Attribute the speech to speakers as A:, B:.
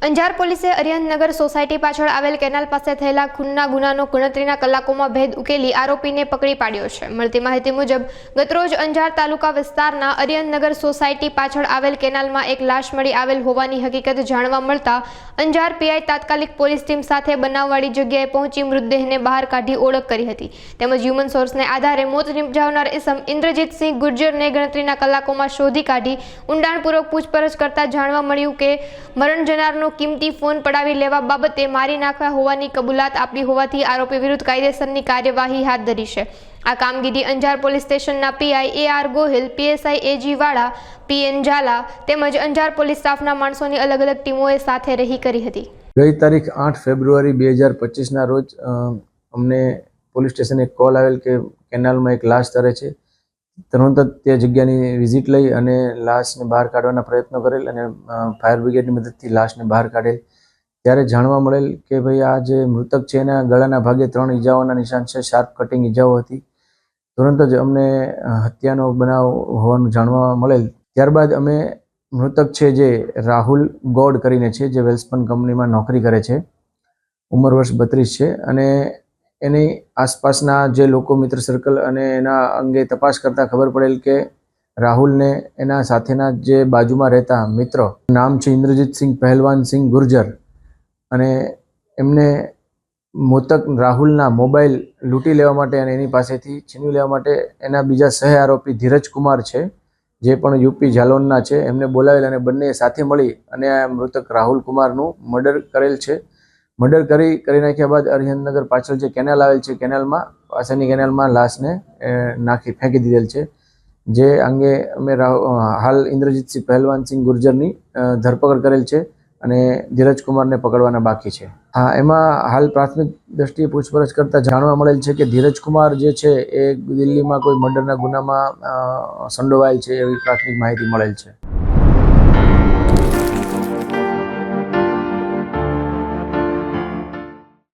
A: અંજાર પોલીસે અરિહંતનગર સોસાયટી પાછળ આવેલ કેનાલ પાસે થયેલા ખૂનના ગુનાનો ગણતરીના કલાકોમાં ભેદ ઉકેલી આરોપીને પકડી પાડ્યો છે। મળતી માહિતી મુજબ ગતરોજ અંજાર તાલુકા વિસ્તારના અરિહંતનગર સોસાયટી પાછળ આવેલ કેનાલમાં એક લાશ મળી આવેલ હોવાની હકીકત જાણવા મળતા અંજાર પીઆઈ તાત્કાલિક પોલીસ ટીમ સાથે બનાવવાળી જગ્યાએ પહોંચી મૃતદેહને બહાર કાઢી ઓળખ કરી હતી। તેમજ હ્યુમન સોર્સને આધારે મોત નિપજાવનાર ઇસમ ઇન્દ્રજીતસિંહ ગુર્જરને ગણતરીના કલાકોમાં શોધી કાઢી ઊંડાણપૂર્વક પૂછપરછ કરતા જાણવા મળ્યું કે મરણ જનારનો કિંમતી ફોન પડાવી લેવા બાબતે મારી નાખ્યા હોવાની કબૂલાત આપી હોવાથી આરોપી વિરુદ્ધ કાયદેસરની કાર્યવાહી હાથ ધરી છે। આ કામગીરી અંજાર પોલીસ સ્ટેશનના PI AR Gohil, PSI AG વાળા, PN ઝાલા તેમજ અંજાર પોલીસ સ્ટાફના માણસોની અલગ અલગ ટીમોએ સાથે રહી કરી હતી।
B: ગઈ તારીખ 8 ફેબ્રુઆરી 2025ના રોજ અમને પોલીસ સ્ટેશન એક કોલ આવેલ કે કેનાલમાં એક લાશ તરે છે। તરત જ તે જગ્યાની વિઝિટ લઈ અને લાશને બહાર કાઢવાના પ્રયત્નો કરેલ અને ફાયર બ્રિગેડની મદદથી લાશને બહાર કાઢેલ। ત્યારે જાણવા મળેલ કે ભાઈ આ જે મૃતક છે એના ગળાના ભાગે 3 ઈજાઓના નિશાન છે, શાર્પ કટિંગ ઈજાઓ હતી। તુરંત જ અમને હત્યાનો બનાવ હોવાનું જાણવા મળેલ। ત્યારબાદ અમે મૃતક છે જે રાહુલ ગોડ કરીને છે, જે વેલ્સપન કંપનીમાં નોકરી કરે છે, ઉંમર વર્ષ 32 છે અને એની આસપાસના જે લોકો મિત્ર સર્કલ અને એના અંગે તપાસ કરતા ખબર પડેલ કે રાહુલને એના સાથેના જે બાજુમાં રહેતા મિત્ર નામ છે ઇન્દ્રજીતસિંહ પહેલવાનસિંહ ગુર્જર અને એમને મૃતક રાહુલના મોબાઈલ લૂંટી લેવા માટે અને એની પાસેથી છીનવી લેવા માટે એના બીજા સહ આરોપી ધીરજ કુમાર છે, જે પણ યુપી જાલોનના છે, એમને બોલાવેલ અને બંને સાથે મળી અને આ મૃતક રાહુલ કુમારનું મર્ડર કરેલ છે। મર્ડર કરી નાખ્યા બાદ અરિહંતનગર પાછળ જે કેનાલ આવેલ છે, પાસેની કેનાલમાં લાશને નાખી ફેંકી દીધેલ છે। જે અંગે અમે હાલ ઇન્દ્રજીતસિંહ પહેલવાનસિંહ ગુર્જરની ધરપકડ કરેલ છે અને ધીરજ કુમારને પકડવાના બાકી છે। હા, એમાં હાલ પ્રાથમિક દ્રષ્ટિએ પૂછપરછ કરતા જાણવા મળેલ છે કે ધીરજ કુમાર જે છે એ દિલ્હીમાં કોઈ મર્ડરના ગુનામાં સંડોવાયેલ છે એવી પ્રાથમિક માહિતી મળેલ છે।